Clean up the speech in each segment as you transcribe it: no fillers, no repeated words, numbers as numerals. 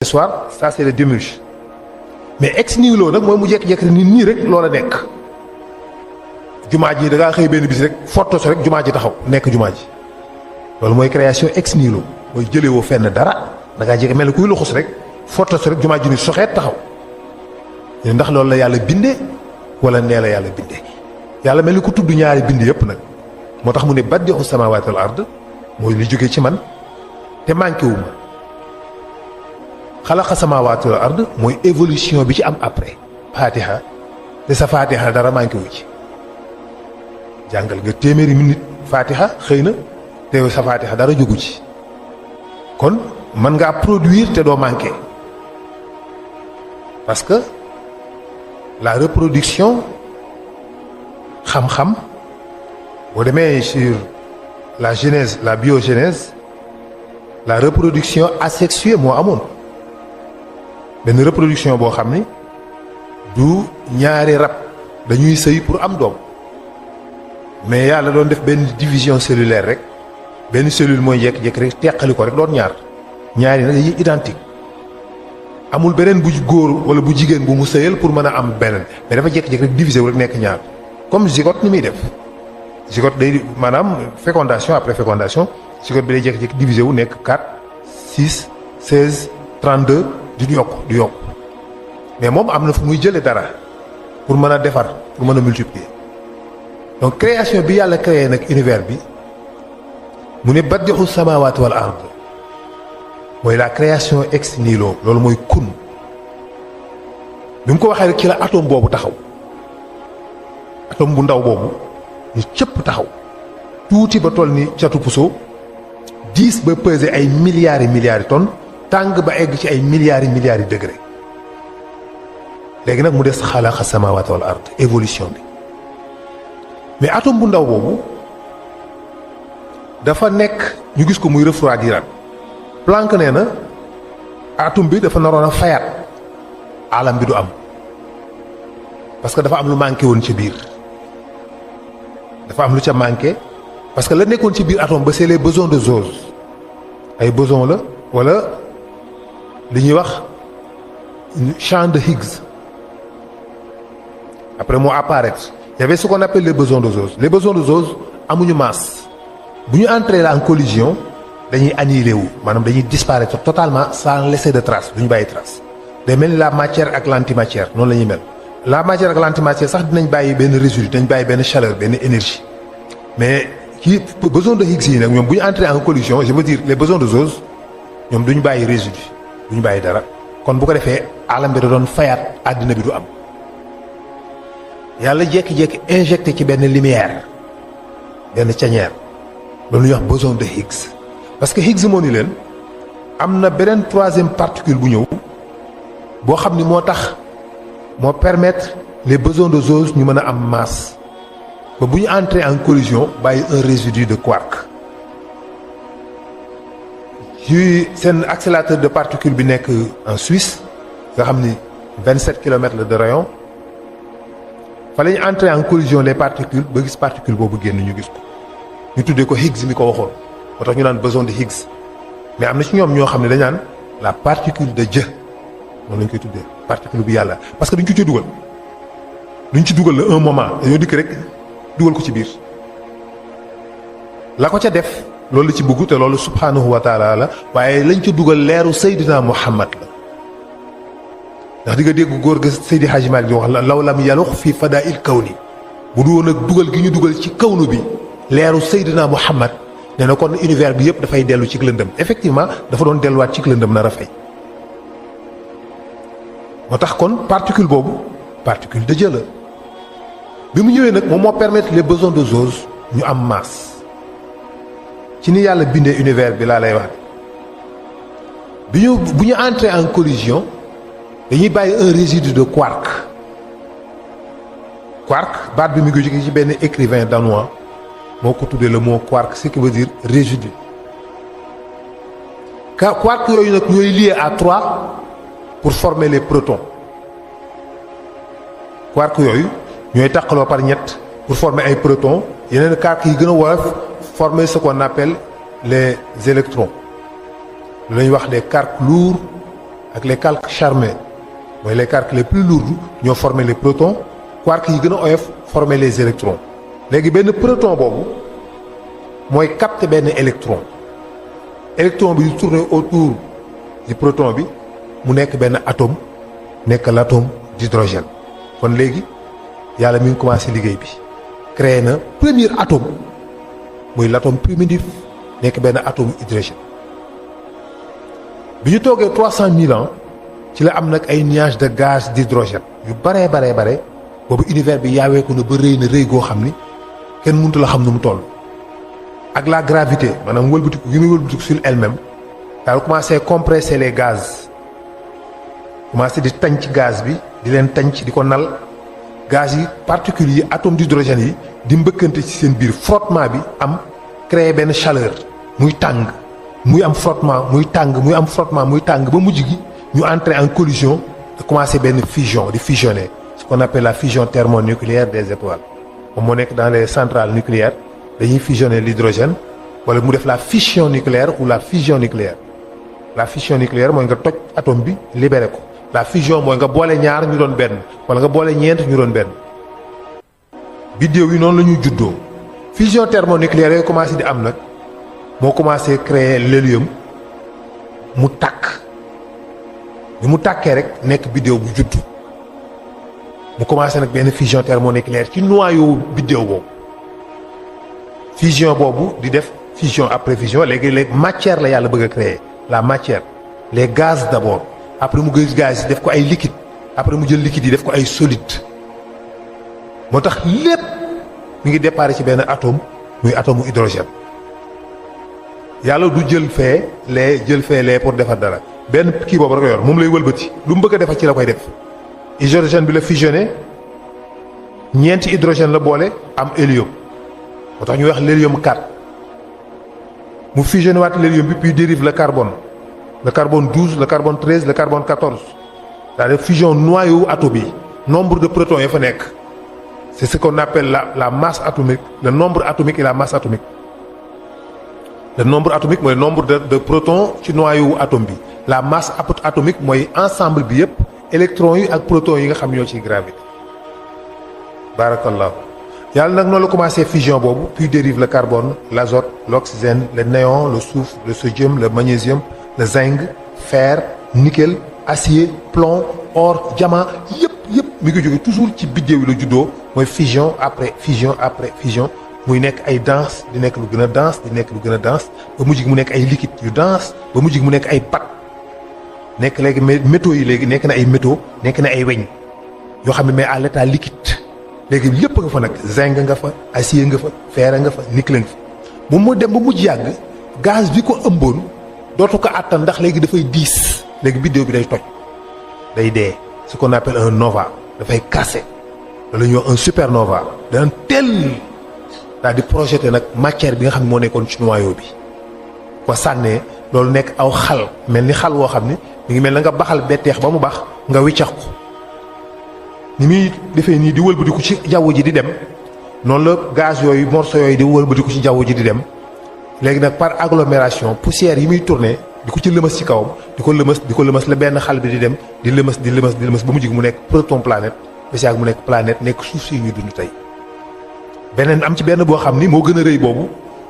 soir ça c'est le démiurge mais ex nihilo nag mooy mu jékki-jékki ni nii rek loola nekk jumaa ji da ngaa xëy benn bis rek fottos rek jumaa ji taxaw nekk jumaa ji loolu mooy création ex nihilo mooy jëlee woo fenn dara da ngaa jékki mel ni kuy luxus rek fottos rek jumaa ji ni soxeet taxaw ndax loolu la yàlla bindee wala nee la yàlla bindee yàlla mel ni ku tudd ñaari bind yëpp nag moo tax mu ne badi'u samaawaati wal ard mooy li jógee ci man te manqué wu ma xalaqa samaawaati wal ard mooy évolution bi ci am après fatiha te sa fatiha dara manqué wu ci jàngal nga téeméeri minute fatiha xëy na te sa fatiha dara jógu ci kon mën ngaa produire te doo manqué parce que la reproduction xam-xam boo demee sur la genèse la biogénèse la reproduction asexuée moo amoon benn reproduction boo xam ni du ñaari rab dañuy sëy pour am doom mais yàlla doon def benn division cellulaire rek benn cellule mooy jékki-jékki rek teqali ko rek doon ñaari nag dañuy identique amul beneen bu góor wala bu jigéen bu mu sëyal pour mën a am beneen mais dafa jékki-jékki rek divisé wu rek nekk ñaar comme zygote ni muy def zygote day maanaam fécondation après fécondation zygote bi day jékki-jékki divisé wu nekk 4 6 16 32 di yokk mais moom am na fu muy jëlee dara pour mën a defar pour mën a multiplier donc création bi yàlla créé nag univers bi mu ne badi'u samaawaati wal ard mooy la création ex nihilo loolu mooy kun bi mu ko waxee rek ci la atome boobu taxaw atome bu ndaw boobu ñu cëpp taxaw tuuti ba toll ni catu puso diis ba peser ay milliards yi tonnes tàng ba egg ci ay milliards yi degré léegi nag mu des xalaqa samaawaati wal ard évolution bi mais atome bu ndaw boobu dafa nekk ñu gis ko muy refroidiraat Planck nee na atome bi dafa naroon a fayaat alam bi du am parce que dafa am lu manqué woon ci biir dafa am lu ca manqué parce que la nekkoon ci biir atome ba c'est les bosons de Jauge ay bosons la wala li ñuy wax champ de Higgs après moo apparaître il y avait ce qu'on appelle les bosons de Jauge les bosons de Jauge amuñu masse bu ñu entrer là en collision dañuy annihilé wu maanaam dañuy disparaître totalement sans laisser de trace duñu bàyyi trace day mel ni la matière ak l'antimatière noonu la ñuy mel la matière ak l'antimatière sax dinañ bàyyi benn résidu dinañ bàyyi benn chaleur benn énergie mais kii besoin de Higgs yi nag ñoom bu ñu entrer en collision je veux dire les bosons de Jauge ñoom duñu bàyyi résidu duñu bàyyi dara kon bu ko defee alam bi da doon fayaat àddina bi du am yàlla jékki-jékki injecté ci benn lumière benn cañeer loolu ñuy wax boson de Higgs parce que Higgs moo ni leen am na beneen troisième particule bu ñëw boo xam ni moo tax moo permettre les bosons de Jauge ñu mën a am masse ba bu ñu entrer en collision bàyyi un résidu de quark ci seen accélérateur de particules bi nekk en Suisse nga xam ni 27 kilomètres la de rayon fa la ñu entrer en collision les particules ba gis particule boobu génn ñu gis ko ñu tuddee ko Higgs mi ko waxoon moo tax ñu naan boson de Higgs mais am na ci ñoom ñoo xam ne dañ naan la particule de Dieu noonu lañ koy tuddee particule bu yàlla parce que duñ ko ci dugal duñ ci dugal la un moment dañoo dikk rek dugal ko ci biir la ko ca def loolu la ci bëgg te loolu subhanahu wa taala la waaye lañ ca dugal leeru Seydina Muhammad la ndax di nga dégg góor ga Seydi Hadji Malick di wax la law lam yalux fii fadail kawni bu du woon ak dugal gi ñu dugal ci kawnu bi leeru Seydina Muhammad nee na kon univers bi yëpp dafay dellu ci lëndëm effectivement dafa doon delluwaat ci lëndëm nar a fay moo tax kon particule boobu particule de Dieu la bi mu ñëwee nag moom moo permettre les bosons de Jauge ñu am masse ci ni yàlla bindee univers bi laa lay wax bu ñu entrer en collision dañuy bàyyi un résidu de quark quark baat bi mu ngi jóge ci benn écrivain danois moo ko tuddee le mot quark ce qui veut dire résidu quark yooyu nag ñooy lié à 3 pour former les protons quark yooyu ñooy taqaloo par ñett pour former ay protons yeneen quark yi gën a woyof former ce qu'on appelle les électrons lu lañuy wax des quarks lourds ak les quarks charmés mooy les quarks les plus lourds ñoo former les protons quarks yi gën a oyof former les électrons léegi benn proton boobu mooy capter benn électron bi di tourner autour du proton bi mu nekk benn atome nekk l'atome d'hydrogène kon léegi yàlla mi ngi commencé liggéey bi créé na premier atome muy l'atome primitif nekk benn atome hydrogène bi ñu toogee 300 000 ans ci la am nag ay nuages de gaz d'hydrogène yu bare boobu univers bi yaaweeku na ba rëy na rëy goo xam ni kenn mënut la xam nu mu toll ak la gravité maanaam wëlbatiku yu muy wëlbatiku sur elle-même daal commencé compresser les gaz commencé di tànc gaz bi di leen tànc di ko nal gaz yi particules yi atomes d'hydrogène yi di mbëkkante ci seen biir frottement bi am créer benn chaleur muy tàng muy am frottement muy tàng muy am frottement muy tàng ba mujj gi ñu entrer en collision de commencer benn fusion di fusionner ce qu'on appelle la fusion thermonucléaire des étoiles moom moo nekk dans les centrales nucléaires dañuy fusionner l'hydrogène wala mu def la fission nucléaire ou la fusion nucléaire la fission nucléaire mooy nga toj atome bi libéré ko la fusion mooy nga boole ñaar ñu doon benn wala nga boole ñeent ñu doon benn biddéew yi noonu la ñuy juddoo fusion thermonucléaire yooyu commencé di am nag moo commencé créer l'hélium mu tàkk bi mu tàkkee rek nekk biddéew bu juddu mu commencé nag benn fusion thermonucléaire ci noyau biddéew boobu fusion boobu di def fusion après fusion léegi matière la yàlla bëgg a créer la matière les gaz d'abord après mu gën gaz yi def ko ay liquide après mu jël liquide yi def ko ay solide moo tax lépp mi ngi départ ci benn atome muy atome hydrogène yàlla du jël fee lee pour defar dara benn kii boobu rek yor moom lay wëlbati lu mu bëgg a defar ci la koy def hydrogène bi la fusionné ñeenti hydrogène la boole am hélium moo tax ñu wax l'hélium 4 mu fusionné waat l'hélium bi puis dérive le carbone 12 le carbone 13 le carbone 14 c'est-à-dire fusion noyau atome yi nombre de protons ya fa nekk c'est ce qu'on appelle la masse atomique le nombre atomique et la masse atomique le nombre atomique mooy nombre de protons ci noyau atome bi la masse atomique mooy ensemble bi yépp électrons yi ak protons yi nga xam ñoo ciy gravité barakallahu yàlla nag noonu la commencé fusion boobu puis dérive le carbone l'azote l'oxygène le néon le soufre le sodium le magnésium le zinc fer nickel acier plomb or diamant yëpp mi ngi jóge toujours ci biddéew yi la juddoo mooy fusion après fusion muy nekk ay dense di nekk lu gën a dense di nekk lu gën a dense ba mujj gi mu nekk ay liquide yu dense ba mujj gi mu nekk ay pâte nekk léegi métaux yi léegi nekk na ay métaux nekk na ay weñ yoo xam ne mais à l'état liquide léegi lépp nga fa nag zinc nga fa acier nga fa fer nga fa nickel nga fa moom moo dem ba mujj yàgg gaz bi ko ëmboon dootu ko àttan ndax léegi dafay diis léegi biddéew bi day toj day dee ce qu'on appelle un nova dafay casser loolu la ñuy wax un supernova d'un tel daal di projeté nag matière bi nga xam ne moo nekkoon ci noyau bi ko sànnee loolu nekk aw xal mel ni xal woo xam ne mi ngi mel na nga baxal betteex ba mu bax nga wiccax ko ni muy defee nii di wëlbatiku ci jaww ji di dem noonu la gaz yooyu morceaux yooyu di wëlbatiku ci jaww ji di dem léegi nag par agglomération poussière yi muy tourner di ko ci lëmas ci kawam di ko lëmas la benn xal bi di dem di lëmas ba mu jig mu nekk proton planète ba si ak mu nekk planète nekk suuf si ñu dund tey beneen am ci benn boo xam ni moo gën a rëy boobu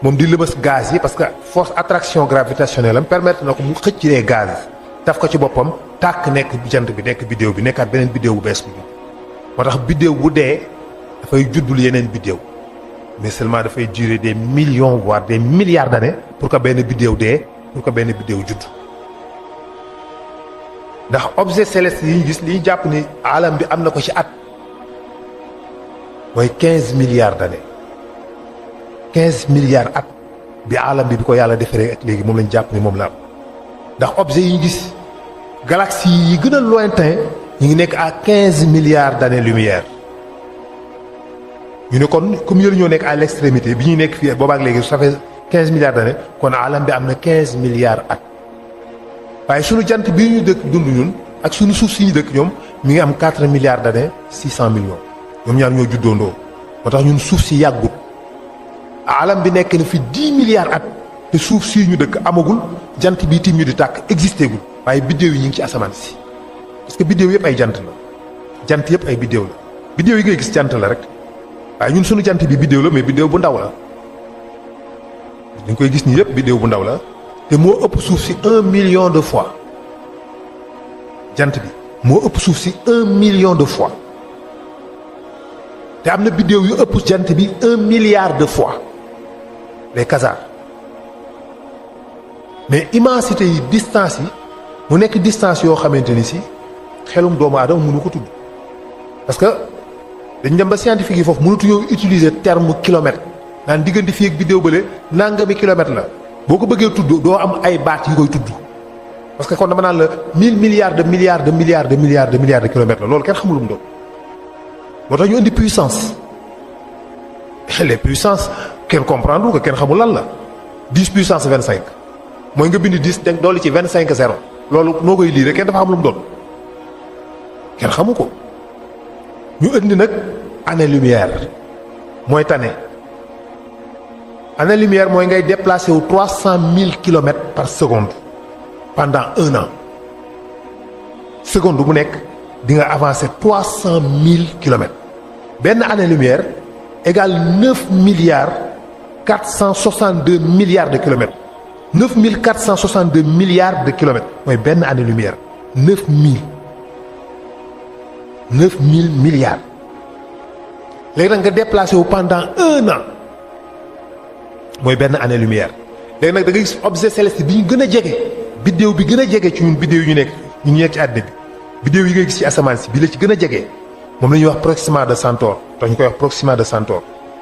moom di lëmas gaz yi parce que force attraction gravitationnelle am permettre na ko mu xëccee gaz taf ko ci boppam tàkk nekk jant bi nekk biddéew bi nekkaat beneen biddéew bu bees bi moo tax biddéew bu dee dafay juddul yeneen biddéew mais seulement dafay durer des millions voire des milliards d'années pour que benn biddéew dee pour que benn biddéew judd ndax objet céleste yi ñu gis li ñu jàpp ni alam bi am na ko ci at mooy 15 milliards d'années 15 milliards at bi alam bi ko yàlla defaree ak léegi moom lañ jàpp ni moom la am ndax objet yi ñu gis galaxie yi gën a lointain ñu ngi nekk à 15 milliards d'années lumière ñu ne kon comme yële ñoo nekk à l'extrémité bi ñuy nekk fii boobaak léegi ça fait 15 milliards d'années kon alam bi am na 15 milliards at waaye sunu jant bii ñu dëkk dund ñun ak sunu suuf si ñu dëkk ñoom mi ngi am 4 milliards d'années 600 millions ñoom ñaar ñoo juddoondoo moo tax ñun suuf si yàggut alam bi nekk na fi 10 milliards at te suuf si ñu dëkk amagul jant bii tim ñu di tàkk existé gul waaye biddéew yi ñu ngi ci asamaan si parce que biddéew yëpp ay jant la jant yëpp ay biddéew la biddéew yi ngay gis jant la rek waaye ñun suñu jant bi biddéew la mais biddéew bu ndaw la dañ koy gis nii yëpp biddéew bu ndaw la te moo ëpp suuf si 1 million de fois jant bi moo ëpp suuf si 1 million de fois te am na biddéew yu ëpp jant bi 1 milliard de fois les quasars mais immensité yi distance yi mu nekk distance yoo xamante ni si xelum doomu aadama mënu ko tudd parce que dañ dem ba scientifique yi foofu mënatuñoo utiliser terme kilomètre naan diggante fii ak biddéew bële nangami kilomètre la boo ko bëggee tudd doo am ay baat yu koy tudd parce que kon dama naan la 1000 milliards de milliards de milliards de milliards de milliards de kilomètres la loolu kenn xamul lu mu doon moo tax ñu indi puissance les puissances kenn comprendre ko kenn xamul lan la 10 puissance 25 mooy nga bind 10 teg dolli ci 25 0 loolu noo koy lii rek kenn dafa xam lu mu doon kenn xamu ko ñu indi nag année lumière mooy tane année lumière mooy ngay déplacé wu 300 000 kilomètres par seconde pendant 1 an seconde bu nekk di nga avancé 300 000 kilomètres benn année lumière égale 9 milliards 462 milliards de kilomètres 9 462 milliards de kilomètres mooy benn année lumière 9 000 milliards léegi nag nga déplacé wu pendant 1 an mooy benn année lumière léegi nag da ngay gis objet céleste bi ñu gën a jege biddéew bi gën a jege ci ñun biddéew yu ñu nekk ci àddina bi biddéew yi ngay gis ci asamaan si bi la ci gën a jege moom la ñuy wax Proxima de Centaure tax ñu koy wax Proxima de Centaure